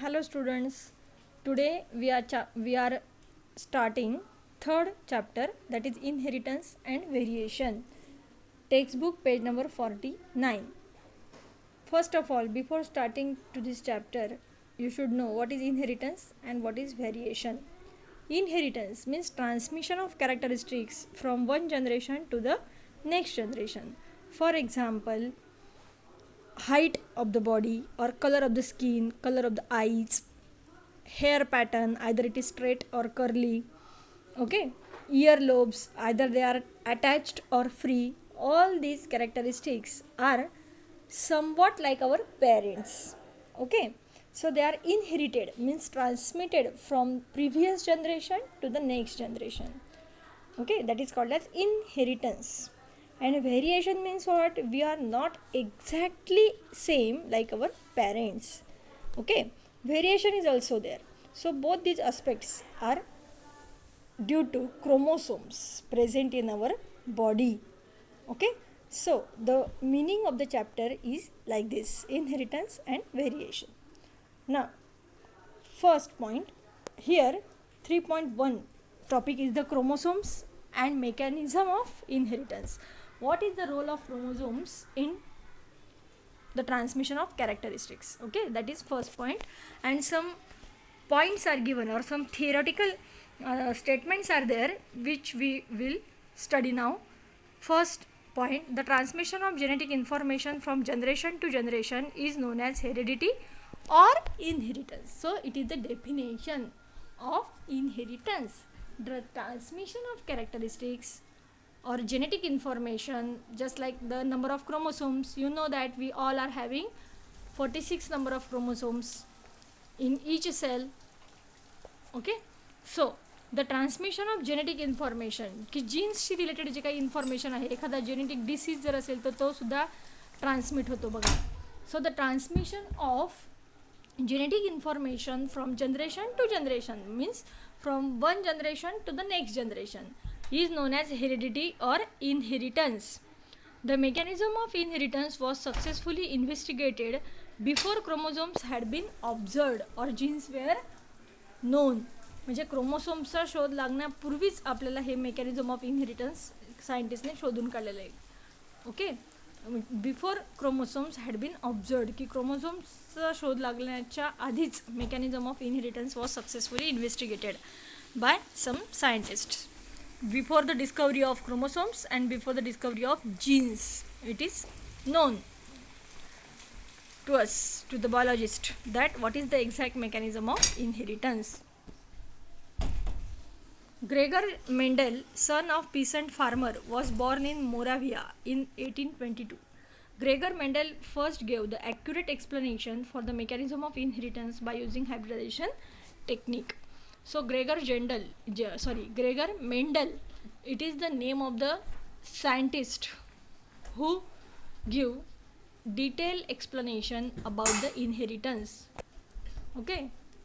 Hello students. Today we are starting third chapter, that is inheritance and variation. Textbook page number 49. First of all, before starting to this chapter, you should know what is inheritance and what is variation. Inheritance means transmission of characteristics from one generation to the next generation. For example, height of the body or color of the skin, color of the eyes, hair pattern, either it is straight or curly, okay, ear lobes, either they are attached or free. All these characteristics are somewhat like our parents, okay. So they are inherited, means transmitted from previous generation to the next generation, okay. That is called as inheritance. And variation means what? We are not exactly same like our parents, okay. Variation is also there. So both these aspects are due to chromosomes present in our body, okay. So the meaning of the chapter is like this: inheritance and variation. Now first point here, 3.1 topic is the chromosomes and mechanism of inheritance. What is the role of chromosomes in the transmission of characteristics, okay. That is first point. And some points are given, or some theoretical statements are there, which we will study now. First point: the transmission of genetic information from generation to generation is known as heredity or inheritance. So it is the definition of inheritance: the transmission of characteristics or genetic information. Just like the number of chromosomes, you know that we all are having 46 number of chromosomes in each cell, okay. So the transmission of genetic information, की जीन्सशी related जे काही information आहे, एखादा genetic disease जर असेल तर तो सुद्धा transmit होतो बघा. So the transmission of genetic information from generation to generation, means from one generation to the next generation, is known as heredity or inheritance. The mechanism of inheritance was successfully investigated before chromosomes had been observed or genes were known. म्हणजे क्रोमोसोम्सचा शोध लागण्यापूर्वीच आपल्याला हे mechanism of inheritance सायंटिस्टने शोधून काढलेलं आहे, okay. Before chromosomes had been observed, की क्रोमोसोम्सचा शोध लागण्याच्या आधीच mechanism of inheritance was successfully investigated by some scientist. Before the discovery of chromosomes and before the discovery of genes, it is known to us, to the biologist, that what is the exact mechanism of inheritance. Gregor Mendel, son of peasant farmer, was born in Moravia in 1822. Gregor Mendel first gave the accurate explanation for the mechanism of inheritance by using hybridization technique. So Gregor Mendel, it is the name of the scientist who give detailed explanation about the inheritance, okay.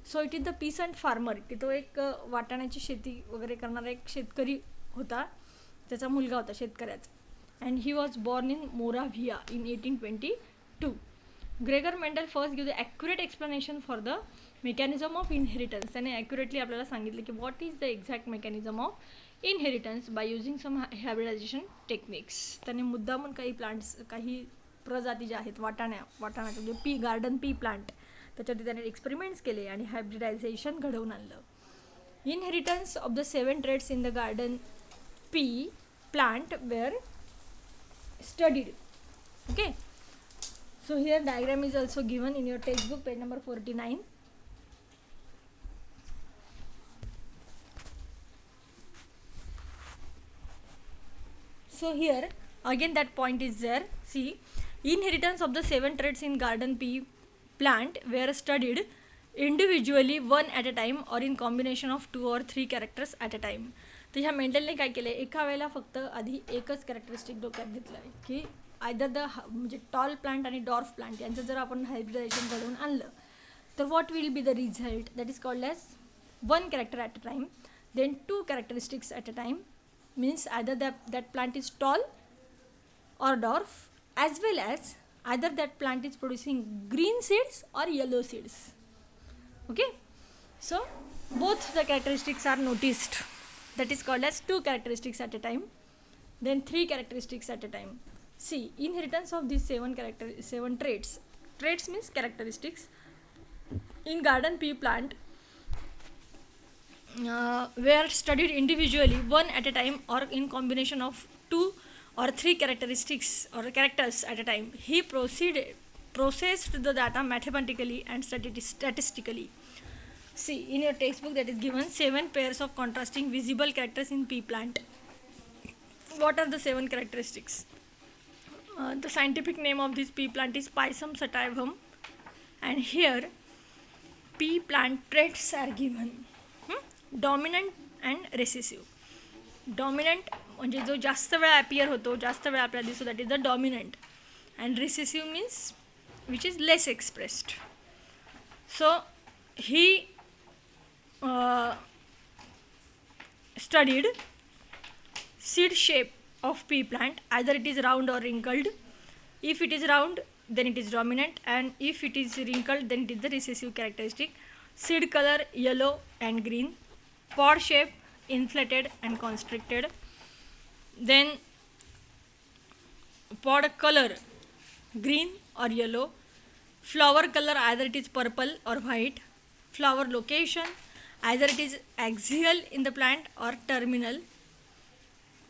So it is the peasant farmer, की तो एक वाटाण्याची शेती वगैरे करणारा एक शेतकरी होता, त्याचा मुलगा होता शेतकऱ्याचा. And he was born in Moravia in 1822. Gregor Mendel first give the accurate explanation for the mechanism of inheritance. त्याने ॲक्युरेटली आपल्याला सांगितलं की what is the exact mechanism of inheritance by using some hybridisation techniques. त्याने मुद्दामून काही plants, काही प्रजाती ज्या आहेत वाटाण्याच्या म्हणजे पी गार्डन पी प्लांट, त्याच्यात त्याने एक्सपेरिमेंट्स केले आणि हायब्रिडायझेशन घडवून आणलं. Inheritance of the 7 traits in the garden pea plant were studied, okay. So here diagram is also given in your textbook page number 49. So here again that point is there. See, inheritance of the 7 traits in garden pea plant were studied individually, one at a time, or in combination of 2 or 3 characters at a time. तर ह्या मेंडलने काय केलं, एका वेळेला फक्त आधी एकच characteristic डोक्यात घेतलं आहे, की आयदर द म्हणजे टॉल प्लांट आणि डॉर्फ प्लांट यांचं जर आपण हायब्रिडायझेशन घडवून आणलं तर what will be the result. That is called as 1 character at a time, then 2 characteristics at a time, means either that plant is tall or dwarf, as well as either that plant is producing green seeds or yellow seeds. Okay, so both the characteristics are noticed. That is called as 2 characteristics at a time, then 3 characteristics at a time. See, inheritance of these 7 traits. Traits means characteristics. In garden pea plant, were studied individually, one at a time, or in combination of 2 or 3 characteristics or characters at a time. He processed the data mathematically and statistically. See, in your textbook that is given 7 pairs of contrasting visible characters in pea plant. What are the 7 characteristics? The scientific name of this pea plant is Pisum sativum, and here pea plant traits are given. Dominant and recessive. Dominant म्हणजे जो जास्त वेळा appear होतो, जास्त वेळा आपल्याला दिसतो, that is the dominant. And recessive means which is less expressed. So he studied seed shape of pea plant, either it is round or wrinkled. If it is round, then it is dominant, and if it is wrinkled, then it is the recessive characteristic. Seed color yellow and green. Pod shape inflated and constricted. Then pod color green or yellow. Flower color either it is purple or white. Flower location either it is axial in the plant or terminal.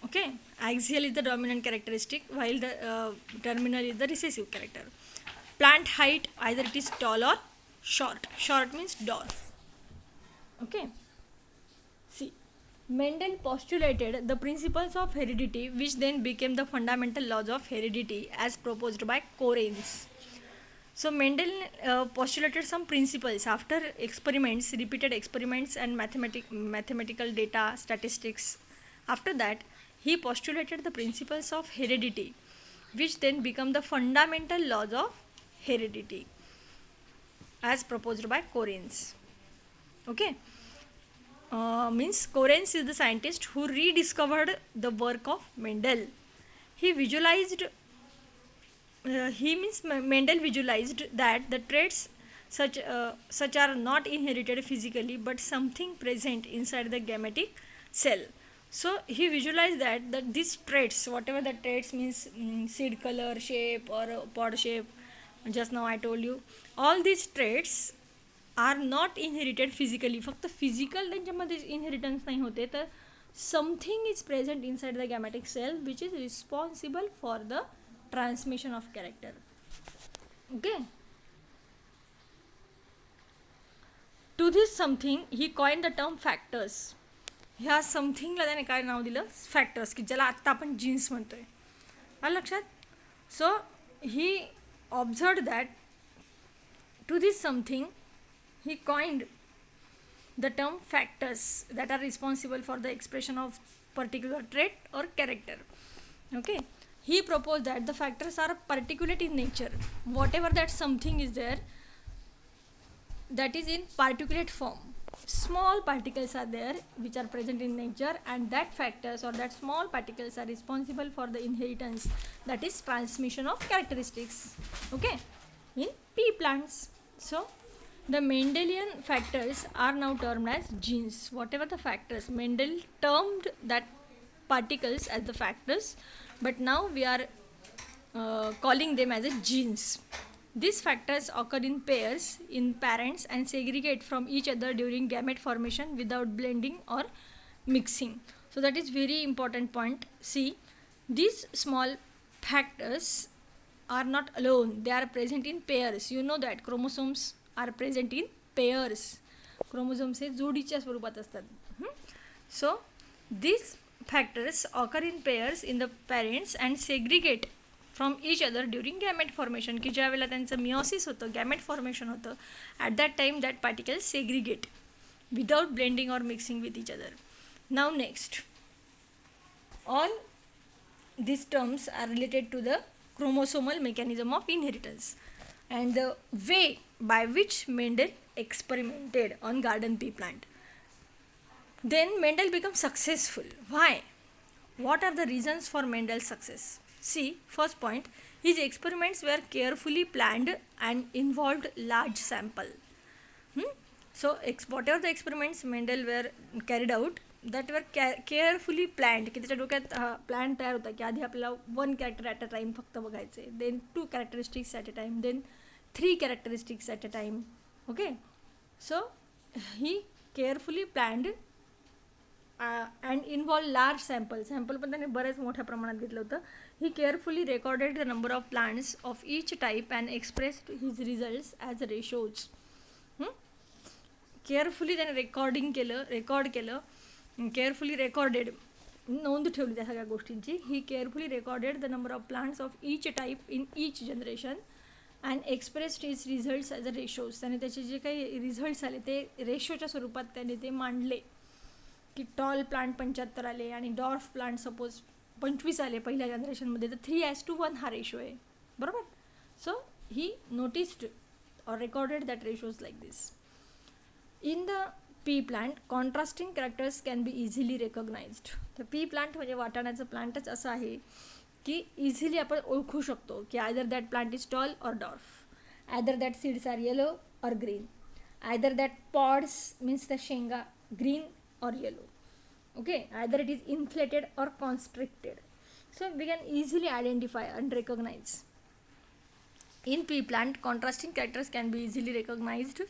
Okay, axial is the dominant characteristic while the terminal is the recessive character. Plant height either it is tall or short. Short means dwarf. Okay, see, Mendel postulated the principles of heredity, which then became the fundamental laws of heredity as proposed by Correns. So Mendel postulated some principles after experiments, repeated experiments and mathematical data, statistics. After that, he postulated the principles of heredity, which then become the fundamental laws of heredity as proposed by Correns. Okay, means Correns is the scientist who rediscovered the work of Mendel. He visualized Mendel visualized that the traits such are not inherited physically but something present inside the gametic cell. So he visualized that these traits, whatever the traits means, seed color, shape or pod shape, just now I told you, all these traits are not inherited physically. फक्त physical त्यांच्यामध्ये inheritance नाही होते, तर something is present inside the gametic cell which is responsible for the transmission of character. Okay, to this something he coin the term factors. ह्या समथिंगला त्याने काय नाव दिलं? फॅक्टर्स, की ज्याला आत्ता आपण जीन्स म्हणतोय. आलं लक्षात? So he observe that to this something he coined the term factors that are responsible for the expression of particular trait or character. Okay, he proposed that the factors are particulate in nature. Whatever that something is there, that is in particulate form. Small particles are there which are present in nature, and that factors or that small particles are responsible for the inheritance, that is transmission of characteristics. Okay, in pea plants. So the Mendelian factors are now termed as genes. Whatever the factors, Mendel termed that particles as the factors, but now we are calling them as genes. These factors occur in pairs in parents and segregate from each other during gamete formation without blending or mixing. So that is very important point. See, these small factors are not alone. They are present in pairs. You know that chromosomes are present in pairs. Chromosomes हे जोडीच्या स्वरूपात असतात. So these factors occur in pairs in the parents and segregate from each other during gamete formation. की ज्या वेळेला त्यांचं meiosis होतं, gamete formation होतं, at that time that particles segregate without blending or mixing with each other. Now next, all these terms are related to the chromosomal mechanism of inheritance and the way by which Mendel experimented on garden pea plant. Then Mendel became successful. Why? What are the reasons for Mendel's success? See, first point, his experiments were carefully planned and involved large sample. So whatever the experiments Mendel were carried out, that were carefully planned, की त्याच्या डोक्यात plan तयार होता की आधी आपल्याला 1 character at a time फक्त बघायचे, then 2 characteristics at a time, then 3 characteristics at a time. Okay, so he carefully planned and involve large sample पण त्याने बऱ्याच मोठ्या प्रमाणात घेतलं होतं. He carefully recorded the number of plants of each type and expressed his results as ratios. Carefully त्याने record केलं, carefully recorded, नोंद ठेवली त्या सगळ्या गोष्टींची. He carefully recorded the number of plants of each type in each generation and expressed is results as a ratios. त्याने त्याचे जे काही रिझल्ट्स आले ते रेशोच्या स्वरूपात त्याने ते मांडले, की टॉल प्लांट 75 आले आणि डॉर्फ प्लांट सपोज 25 आले पहिल्या जनरेशनमध्ये, तर 3:1 हा रेशो आहे, बरोबर. So he noticed or recorded that ratios like this. In the pea plant, contrasting characters can be easily recognized. तर पी प्लांट म्हणजे वाटाण्याचं प्लांटच असं आहे की इझिली आपण ओळखू शकतो की either that plant is tall or dwarf, either that seeds are yellow or green, either that pods means the शेंगा green or yellow. Okay, either it is inflated or constricted. So we can easily identify and recognize. In pea plant, contrasting characters can be easily recognized.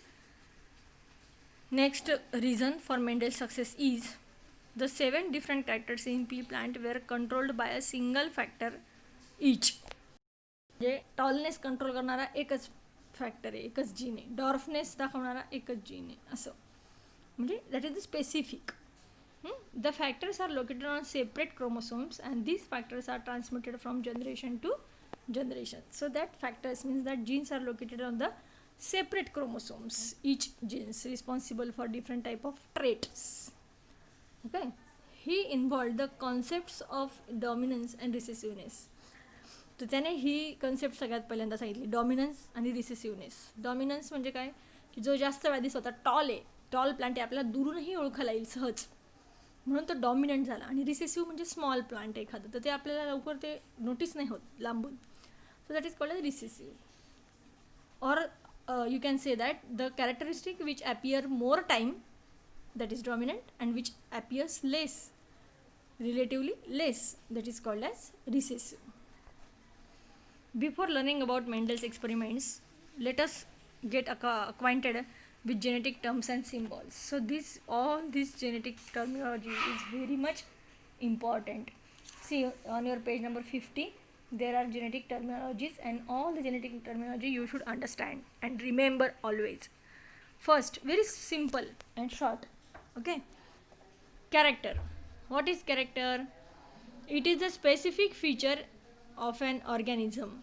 Next reason for Mendel's success is the 7 different characters in pea plant were controlled by a single factor each. म्हणजे tallness control करणारा एकच factor आहे, एकच gene आहे. Dwarfness दाखवणारा एकच gene आहे, असं म्हणजे that is the specific. The factors are located on separate chromosomes and these factors are transmitted from generation to generation. So that factors means that genes are located on the separate chromosomes, each genes responsible for different type of traits. Okay, he involved the concepts of dominance and recessiveness. तर त्याने ही concept सगळ्यात पहिल्यांदा सांगितली, dominance आणि रिसेसिव्हनेस. Dominance म्हणजे काय, की जो जास्त व्याधीस होता, टॉल आहे, टॉल प्लांट आहे, आपल्याला दुरूनही ओळखायला येईल सहज, म्हणून तो डॉमिनंट झाला. आणि रिसेसिव्ह म्हणजे स्मॉल प्लांट एखादं, तर ते आपल्याला लवकर ते नोटीस नाही होत लांबून. So that is called as recessive. Or you can say that the characteristic which appear more time that is dominant and which appears less, relatively less, that is called as recessive. Before learning about Mendel's experiments, let us get acquainted with genetic terms and symbols. So all this genetic terminology is very much important. See on your page number 50, there are genetic terminologies and all the genetic terminology you should understand and remember always. First, very simple and short. Okay, character. What is character? It is a specific feature of an organism.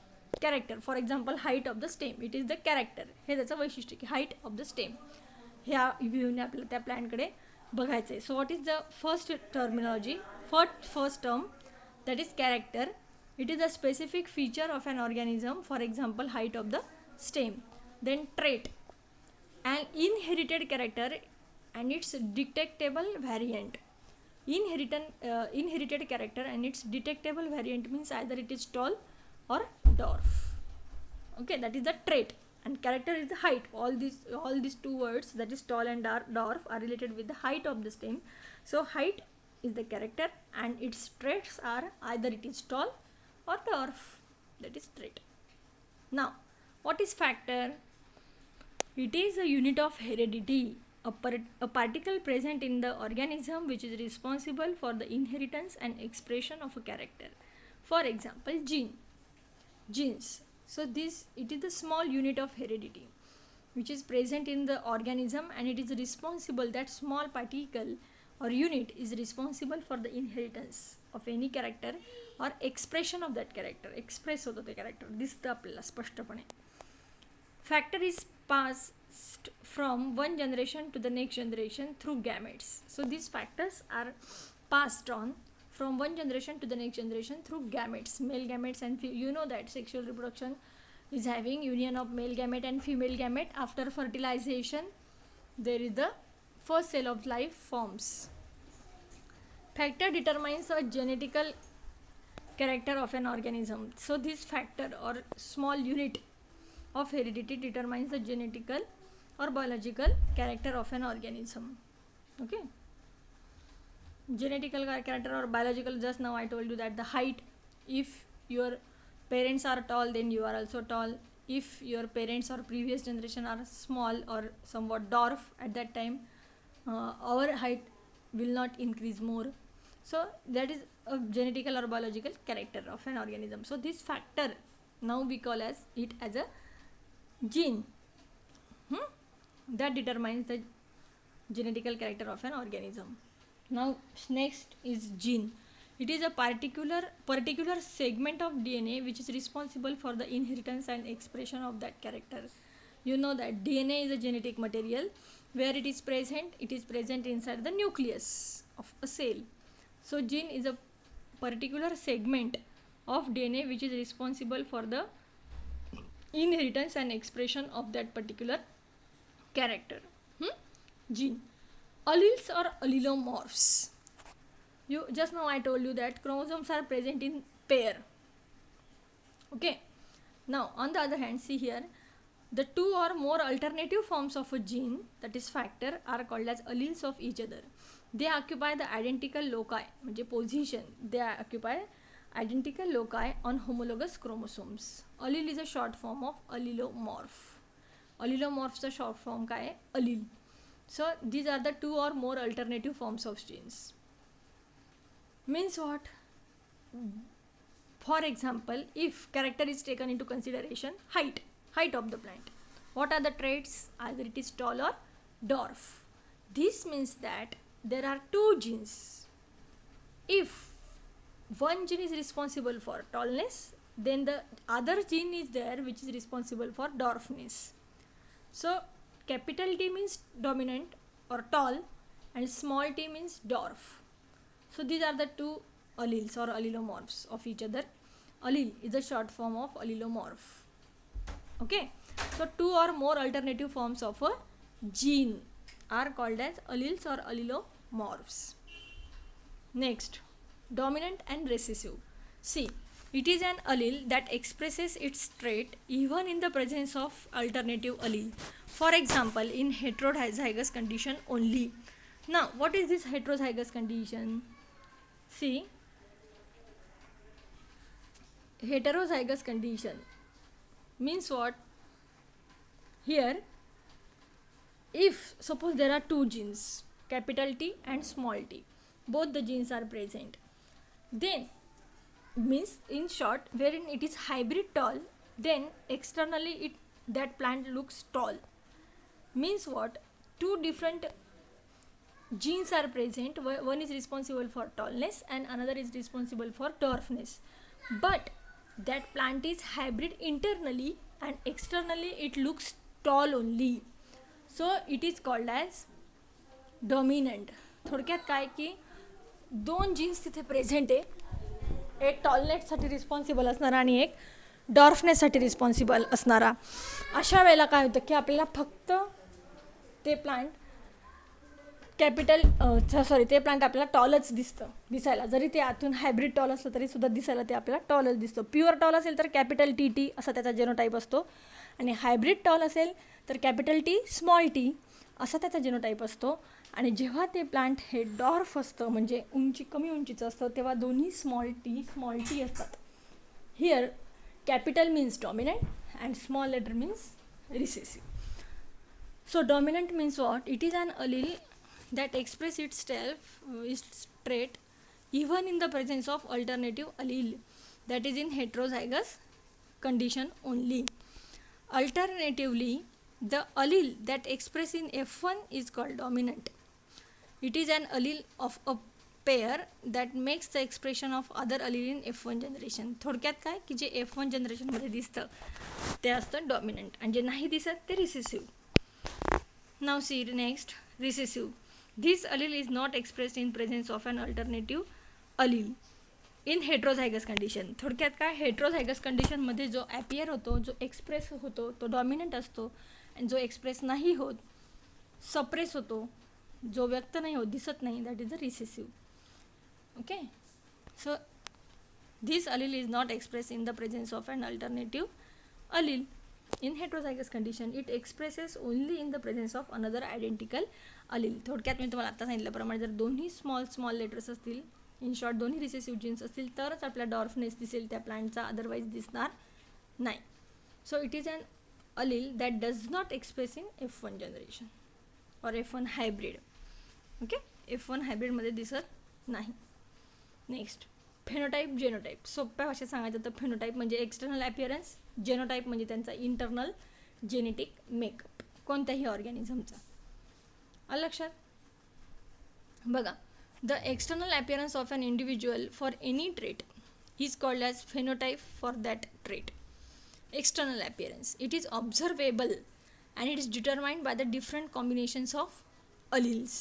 Character, for example, height of the stem, it is the character. हे त्याचं वैशिष्ट्य की height of the stem. ह्या व्ह्यूने आपल्याला त्या प्लॅनकडे बघायचं आहे. So what is the first terminology, first term, that is character. It is a specific feature of an organism, for example height of the stem. Then trait, and inherited character and it's detectable variant. Inherited character and its detectable variant means either it is tall or dwarf. Okay, that is the trait, and character is the height. All these two words, that is tall and dwarf, are related with the height of the stem. So height is the character and its traits are either it is tall or dwarf, that is trait. Now what is factor? It is a unit of heredity, a particle present in the organism which is responsible for the inheritance and expression of a character. For example, genes. So it is the small unit of heredity which is present in the organism and it is responsible, that small particle or unit is responsible for the inheritance of any character or expression of that character. Express होतो ते character, दिसतं आपल्याला स्पष्टपणे. Factor is passed from one generation to the next generation through gametes. So these factors are passed on from one generation to the next generation through gametes, male gametes and you know that sexual reproduction is having union of male gamete and female gamete. After fertilization there is the first cell of life forms. Factor determines a genetical character of an organism. So this factor or small unit of heredity determines the genetical or biological character of an organism. Okay, genetical character or biological, just now I told you that the height, if your parents are tall then you are also tall. If your parents or previous generation are small or somewhat dwarf at that time, our height will not increase more. So that is a genetical or biological character of an organism. So this factor now we call as it as a gene, that determines the genetical character of an organism. Now next is gene. It is a particular segment of DNA which is responsible for the inheritance and expression of that character. You know that DNA is a genetic material. Where it is present inside the nucleus of a cell. So gene is a particular segment of DNA which is responsible for the inheritance and expression of that particular character. Gene. Alleles or allelomorphs. You just now I told you that chromosomes are present in pair. Okay. Now on the other hand, see here, the two or more alternative forms of a gene, that is factor, are called as alleles of each other. They occupy the identical loci, म्हणजे position. They occupy identical loci on homologous chromosomes. Allele is a short form of allelomorph. Allelomorph's short form काय आहे? Allele. So these are the two or more alternative forms of genes. Means what? For example, if character is taken into consideration, height of the plant. What are the traits? Either it is tall or dwarf. This means that there are two genes. If one gene is responsible for tallness, then the other gene is there which is responsible for dwarfness. So capital T means dominant or tall and small t means dwarf. So these are the two alleles or allelomorphs of each other. Allele is the short form of allelomorph. Okay, so two or more alternative forms of a gene are called as alleles or allelomorphs. Next, dominant and recessive. See, it is an allele that expresses its trait even in the presence of alternative allele. For example, in heterozygous condition only. Now, what is this heterozygous condition? See, heterozygous condition means what? Here, if suppose there are two genes, capital T and small t, both the genes are present, then means in short, wherein it is hybrid tall, then externally that plant looks tall. Means what? Two different genes are present. One is responsible for tallness and another is responsible for dwarfness. But that plant is hybrid internally and externally it looks tall only. So it is called as dominant. थोडक्यात काय की दोन jeans तिथे present आहे, एक टॉलनेससाठी responsible असणारा आणि एक डॉर्फनेससाठी रिस्पॉन्सिबल असणारा. अशा वेळेला काय होतं की आपल्याला फक्त ते प्लांट ते प्लांट आपल्याला टॉलच दिसायला, जरी ते आतून हायब्रिड टॉल असलं तरी सुद्धा दिसायला ते आपल्याला टॉलच दिसतं. प्युअर टॉल असेल तर कॅपिटल टी टी असा त्याचा जेनोटाईप असतो आणि हायब्रिड टॉल असेल तर कॅपिटल टी स्मॉल टी असा त्याचा जेनोटाईप असतो. आणि जेव्हा ते प्लांट हे डॉर्फ असतं म्हणजे कमी उंचीचं असतं तेव्हा दोन्ही स्मॉल टी असतात. Here capital means dominant and small letter means recessive. So dominant means what? It is an allele that express its trait even in the presence of alternative allele, that is in heterozygous condition only. Alternatively, the allele that express in F1 is called dominant. It is an allele of a pair that makes the expression of other allele in F1 generation. थोडक्यात काय की जे F1 generation मध्ये दिसतं ते असतं dominant आणि जे नाही दिसत ते recessive. Now see next, recessive. This allele is not expressed in presence of an alternative allele in heterozygous condition. थोडक्यात काय, हेट्रोझायगस कंडिशनमध्ये जो ॲपियर होतो, जो एक्सप्रेस होतो तो डॉमिनंट असतो आणि जो एक्सप्रेस नाही होत, सप्रेस होतो, जो व्यक्त नाही होत, दिसत नाही, that is a recessive. Okay, so this allele is not expressed in the presence of an alternative allele. In heterozygous condition, it expresses only in the presence of another identical allele. थोडक्यात मी तुम्हाला आता सांगितल्याप्रमाणे जर दोन्ही small letters असतील, in short दोन्ही recessive jeans असतील तरच आपल्या डॉर्फनेस दिसेल त्या प्लांटचा, अदरवाईज दिसणार नाही. So it is an allele that does not express in F1 generation or F1 hybrid. Okay, F1 हायब्रिडमध्ये दिसत नाही. नेक्स्ट, फेनोटाईप जेनोटाईप. सोप्या भाषेत सांगायचं तर फेनोटाईप म्हणजे एक्सटर्नल ॲपिअरन्स, जेनोटाईप म्हणजे त्यांचा इंटरनल जेनेटिक मेकअप कोणत्याही ऑर्गॅनिझमचा. आलं लक्षात? बघा, the external appearance of an individual for any trait is called as phenotype for that trait. External appearance, it is observable and it is determined by the different combinations of alleles.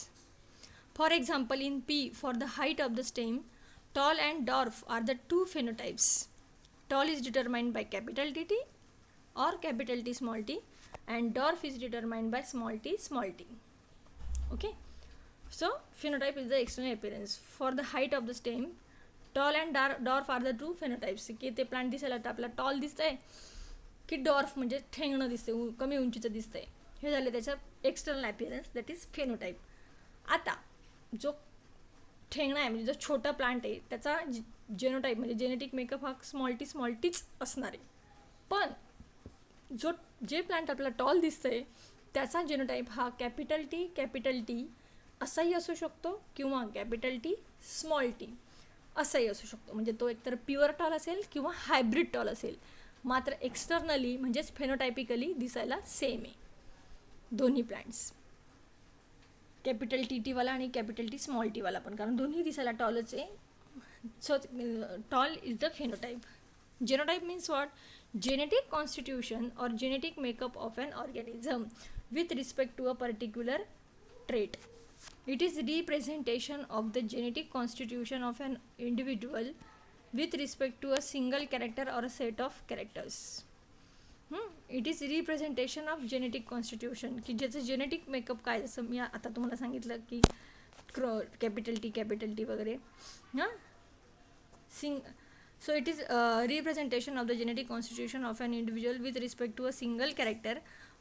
For example, in P, for the height of the stem, tall and dwarf are the two phenotypes. Tall is determined by capital T or capital T small t, and dwarf is determined by small t small t. Okay, so phenotype is the external appearance. For the height of the stem, tall and dwarf are the two phenotypes. की ते plant दिसायला तर आपला toll दिसतंय, की dwarf म्हणजे ठेंगणं दिसते, कमी उंचीचं दिसतंय. हे झाले त्याचं एक्सटर्नल ॲपिअरन्स, दॅट इज फेनोटाईप. आता जो ठेंगणा आहे म्हणजे जो छोटा प्लांट आहे त्याचा जेनोटाईप म्हणजे जेनेटिक मेकअप हा स्मॉल टीच असणार आहे. पण जे प्लांट आपल्याला टॉल दिसतंय त्याचा जेनोटाईप हा कॅपिटल टी असाही असू शकतो किंवा कॅपिटल टी स्मॉल टी असाही असू शकतो. म्हणजे तो एकतर प्युअर टॉल असेल किंवा हायब्रिड टॉल असेल. मात्र एक्सटर्नली म्हणजेच फेनोटायपिकली दिसायला सेम आहे दोन्ही प्लांट्स, कॅपिटल टीवाला आणि कॅपिटल टी स्मॉल टीवाला पण, कारण दोन्ही दिसायला टॉलच आहे. So tall is the phenotype. Genotype means what? Genetic constitution or genetic makeup of an organism with respect to a particular trait. It is representation of the genetic constitution of an individual with respect to a single character or a set of characters. It is representation of genetic constitution की ज्याचं genetic makeup काय, जसं मी आता तुम्हाला सांगितलं की capital T वगैरे. So it is representation of the genetic constitution of an individual with respect to a single character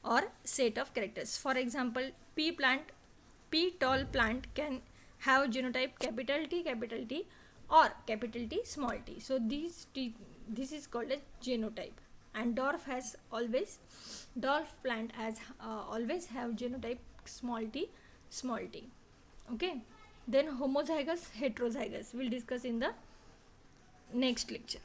or set of characters. For example, P tall plant can have genotype capital T or capital T small t. So this is called a genotype. And dwarf plant has always have genotype small t. Okay. Then homozygous, heterozygous we'll discuss in the next lecture.